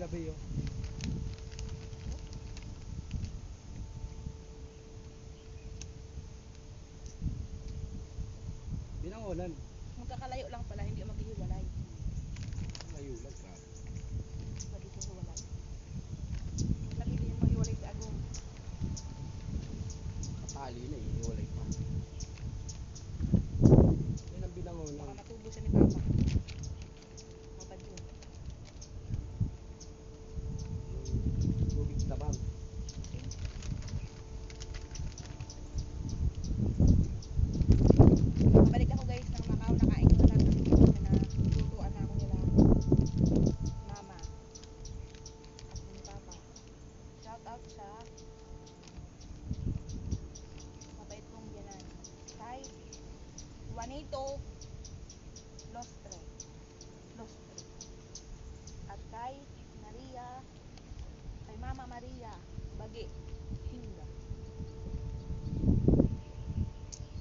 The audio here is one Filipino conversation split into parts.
gabi yun. Binangonan. Magkakalayo lang pala, hindi maghihiwalay. Layo lang ka. Maghihiwalay. Sabi din yung maghiwalay si Agong. Patali na eh, iwalay pa. Yan ang binangonan. Baka matubo siya ni Papa. Mabad yun. Yung tubig tabang. Balik ako guys ng Macau, nakain ko na lang kasi lutuan na ako nila Mama at ni Papa. Shout out sa mabait kong biyanan kay Juanito Lostre at kay Maria, kay Mama Maria Bagi Hinda.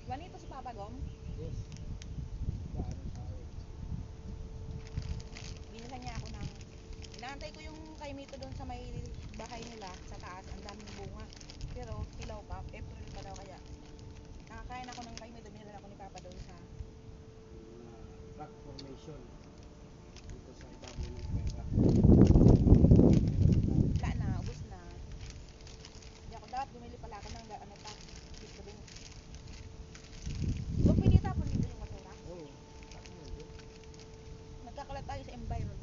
Juanito si Papa Gom. Yes. Paano tayo? Binila niya ako ng inaantay ko yung kay Mito doon sa may bahay nila sa taas, ang daming bunga pero hilaw pa, April pa daw kaya nakakain ako ng kay Mito, binila ako ni Papa doon sa Rock formation dito sa ibabaw ng pera. wala na, ubos na. Hindi ako dapat bumili pala ako ng ano pa dito din. So pwede tapon dito yung basura, Oo. Sabi mo yun. nagkakalat tayo sa environment.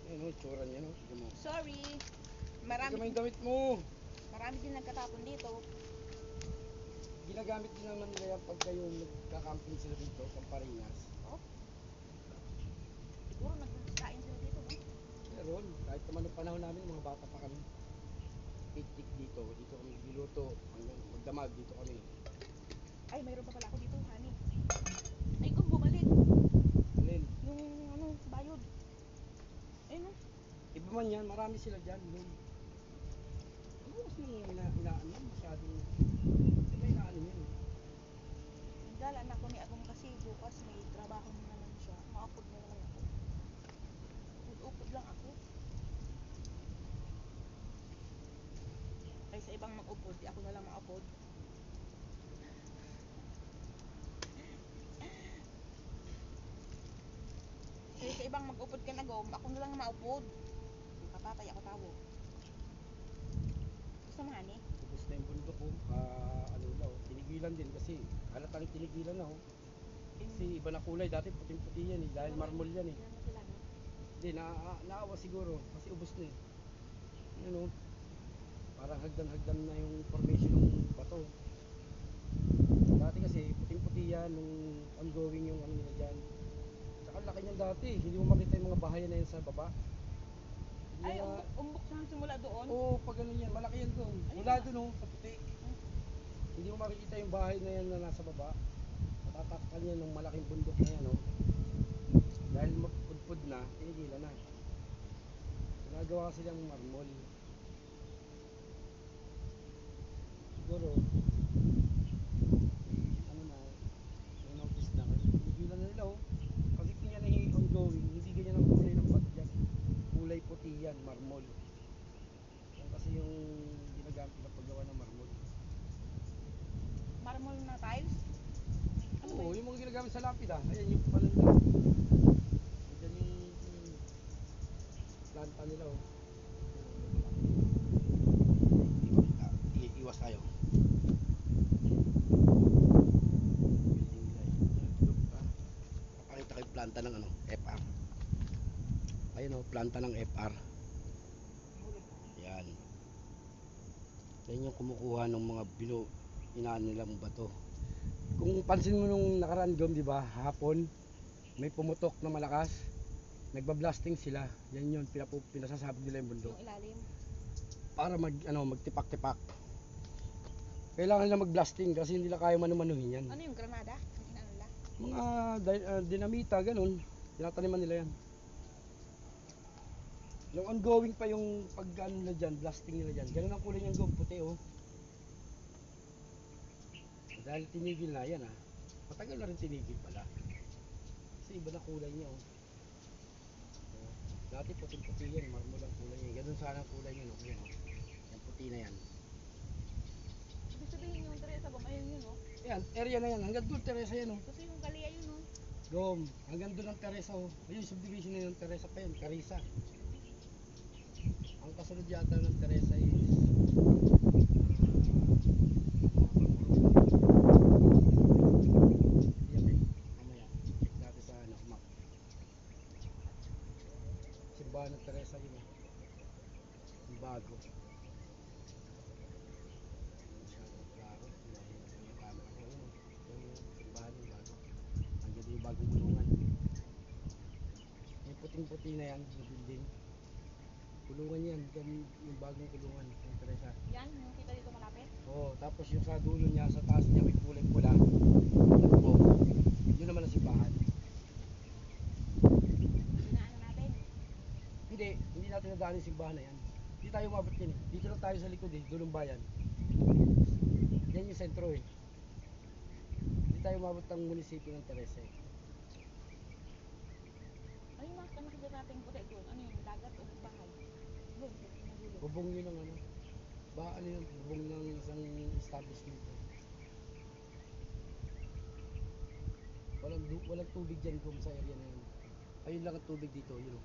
Ayun o, tsura niya no. Tignan mo. Sorry, Tignan mo marami yung damit mo. din nagkatapon dito. Ginagamit din naman nila yan pagka yung nagka-camping sila dito, Camparinas. Oh, siguro nagkain sila dito, no? Meron, kahit naman ng panahon namin, mga bata pa kami. Picnic dito kami niluto, hanggang magdamag dito kami. Ay, mayroon pa pala ako dito, honey. Ay, kung bumalik Alin, yung ano, bayod. Ayun, no? iba man yan, marami sila dyan. Yun. Ano mas nung inaan yan, masyadong, iba inaan yun. Nagdala na ako ni Agong kasi bukas may trabaho na naman siya. Maupod na naman ako. Mag-upod lang ako. Ay, sa ibang mag-upod, di ako na lang maupod. Kasi sa ibang mag-upod ka na Gom, ako na lang maupod. Kapatay ako tawo. Gusto mo, honey? Tapos na yung bundok ko, ano daw, tinigilan din kasi halatang tinigilan na oh. Kasi iba na kulay, dati puting-puti yan eh, dahil marmol yan eh. Tingnan mo sila, no? Hindi, naawa siguro kasi ubos na eh. Ano, parang hagdan-hagdan na yung formation ng bato. Dati kasi puting-puti yan nung ongoing yung ano nila dyan. Tsaka laki niyan dati, hindi mo makita yung mga bahayan na yan sa baba. Ay, umbok siya simula doon. Oo, pag ano yan, malaki yan doon. Mula doon oh, sa puti. Hindi mo makikita yung bahay na yan na nasa baba. Matatakpan yan ng malaking bundok na yan oh. Dahil magpudpud na, tinigilan na. Ginagawa kasi ng marmol. Siguro, ano na, may notice na. Tinigilan na nila oh. Kasi kung yan ay ongoing, hindi ganyan ang kulay ng bato dyan. Kulay puti yan, marmol. Yan kasi yung ginagamit na paggawa ng marmol. Marmol na tiles. Ano ba Oo, yun? yung mga ginagamit sa lapida. Ayan yung palanda. Ayan yung planta nila oh. Iwas tayo. Papakita kayo planta ng ano, FR. Ayun oh, planta ng FR. Yan. Yan yung kumukuha ng mga inaan nilang bato. Kung pansin mo nung nakaraan Gom, di ba? Hapon may pumutok na malakas. Nagbablasting sila. Yan yun, pinasasabog nila yung bundok. Yung ilalim. Para magtipak-tipak. Kailangan nila mag-blasting kasi hindi nila kaya manu-manuhin yan. Ano yung granada? Ang inano nila? Mga dinamita, ganun. Tinataniman nila yan. Yung ongoing pa yung pag-ano nila dyan, blasting nila dyan. Ganun ang kulay niyang Gom, puti oh. Dahil tinigil na yan ah. Matagal na rin tinigil pala. Kasi iba na kulay niya oh. Dati puting-puti yan, marmol ang kulay yan. Ganun sana ang kulay yun, no? Yan, no? Yan, puti na yan. Ibig sabihin yung Teresa Gom, ayun yun, oh. Yan, area na yan. Hanggang doon, Teresa yan, oh. Kasi yung Kalia yun, oh. Gom, hanggang doon ang Teresa, oh. Ayun, subdivision na yun, Teresa pa yun, Carissa. Ang kasunod yata ng Teresa is mamaya, check natin sa ano, map. Simbahan ng Teresa yun, oh. Yung bago. Masyadong klaro. Mahirap na yung camera ko, yun, oh. Yung simbahan yung bago. Hanggang yung bagong kulungan. Yung puting-puti na yan, yung building. Kulungan yan, yan yung bagong kulungan ng Teresa. Yan, yung kita dito malapit. Oo, tapos yung sa dulo niya, sa taas niya may kulay pula. Oo, yun naman ang simbahan. Dinaanan natin. Hindi natin nadaan yung simbahan na yan. Hindi tayo umabot yan eh. Dito lang tayo sa likod eh, dulong bayan. Yan yung sentro eh. Hindi tayo umabot ng munisipyo ng Teresa eh. Ay, yung mga nakikita natin puti doon. Ano yun, dagat o bahay? Doon, sa dulo. Bubong yun ng ano. Ano yun, bubong ng isang establishment eh. Walang tubig dyan kung sa area na yun. Ayun lang ang tubig dito, yun oh.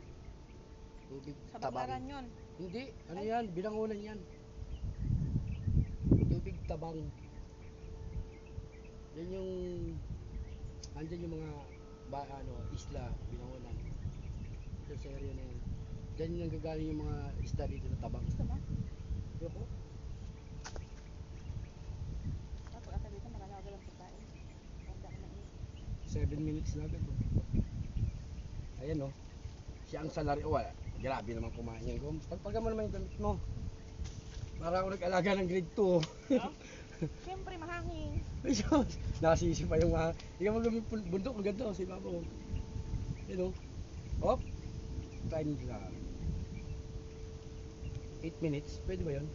Tubig Sa tabang. Baclaran yun. Hindi, ano yan, binangonan yan. Tubig tabang. Yan yung, andyan yung mga isla, binangonan. Dito sa area na yan. Diyan yung nanggagaling yung mga isda dito na tabang. Gusto mo? Yoko. Tapos ata dito, marami ako dalang pagkain. Tanda ko na yun. 7 minutes na agad. Oh. Ayan oh. Siya ang salary. Oh, wala. Grabe naman kumain yan. Pagpaga mo naman yung damit mo. Para ako nag-alaga ng grade 2. Oh. No? Siyempre, mahangin. Nasisi pa yung mga. Hindi ka mag bundok. Maganda oh. Sa ibabaw. Oh. Yan oh. Hop. Time lang. 8 minutes. Pwede ba yun?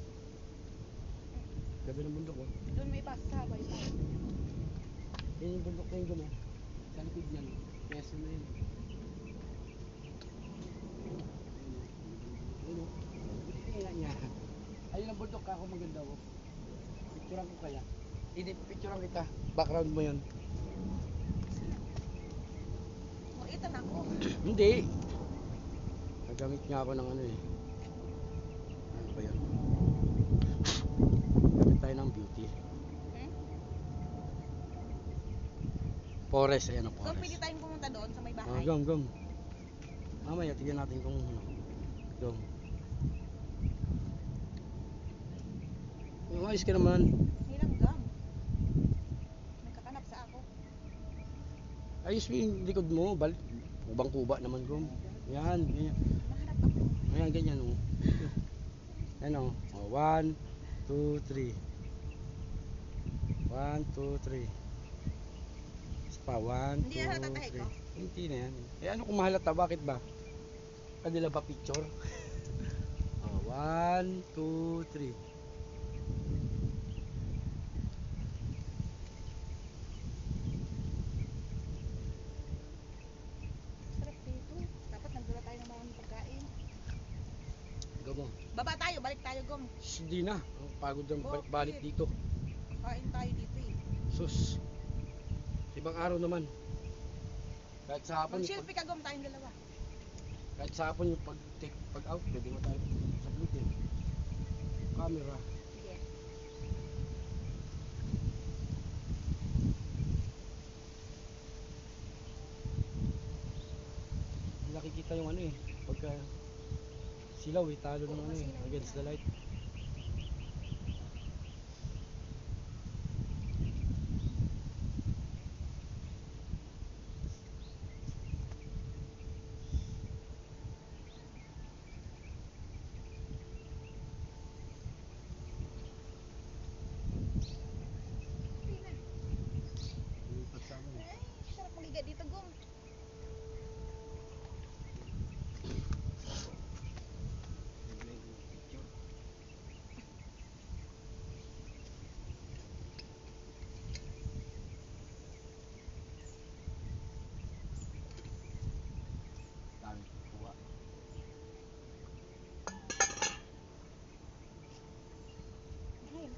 Gabi ng bundok oh. Doon may bus sa habay pa. Yan yung bundok na yung gumo. Sa likod niyan. Peso na yun. Ayun o. Tingnan niya. Ayun ang bundok ako maganda o. Picturean ko kaya. Hindi, picturean kita. Background mo yun. Makitan ako. Hindi. Nagamit nga ako ng ano eh. Ano ba yun? Gamit tayo ng beauty. Forest, ayan ang So, forest. pwede tayong pumunta doon sa may Oh, bahay. gom. Mamaya, tignan natin kung ano. Gom. Ayos ka naman. Hilang gam. Nagkakanap sa ako. Ayos mo yung likod mo. Kubang-kuba naman, gom. Yan, ganyan. Nahanap ako. Ayan, ganyan o. Ayan o. 1, 2, 3. 1, 2, 3. Isa pa, 1, 2, Hindi na natatahi ko? 3. Hindi na yan. Eh ano kung mahalata? Bakit ba? Kanila ba picture? 1, 2, 3. Sarap dito. Dapat nagdala tayo ng mga pagkain. Gamo. Baba tayo, balik tayo, Gom. Hindi na. Ang pagod ng balik dito. Kain tayo dito eh. Sus. Ibang araw naman. Kahit sa hapon, Mag-selfie ka, Gom, tayong dalawa. kahit sa hapon yung pag out, pwede mo tayo sa Bluetooth. Camera. Sige. Hindi nakikita yung ano eh. Pagka silaw eh, talo ng Oo, ano eh. silaw. Against the light. Hindi na. Lipat sa amin eh. Ay, sarap maliga dito, Gom. Picture.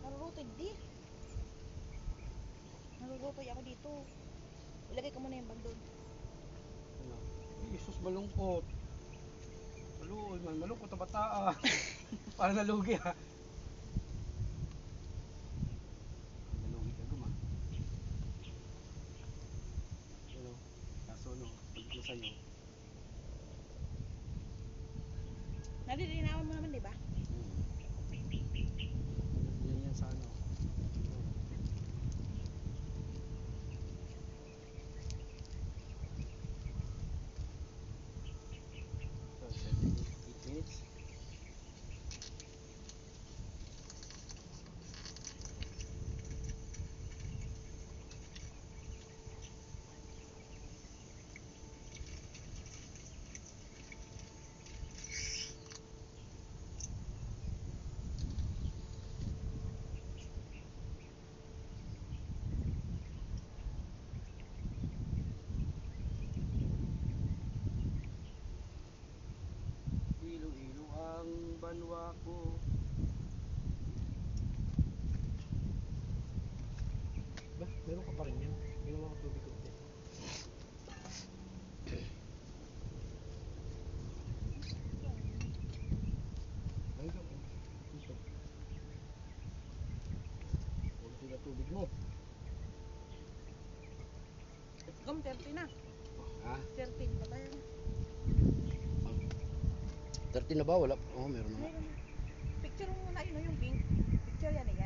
Narurutoy di. Narurutoy ako dito. Ilagay ko muna yung bag doon. Ano? Jesus, malungkot. Malungkot na bataan. Parang nalugi ha. Nalugi ka guma. Ano? Kaso no, pag ko sa'yo. Nalilinawan mo naman, di ba? Yan sa ano. So, 8 minutes. Iloilo ang banwa ko. Ba, meron ka pa rin yan. Ginawa ko tubig konti. Hanggang ko. Ito. Konti na tubig mo. Gum, 30 na. Ha? 13 pa tayo. 30 na ba? Wala. Oh, meron na nga. Meron na. Picture mo muna yun, yung pink. Picture yan eh.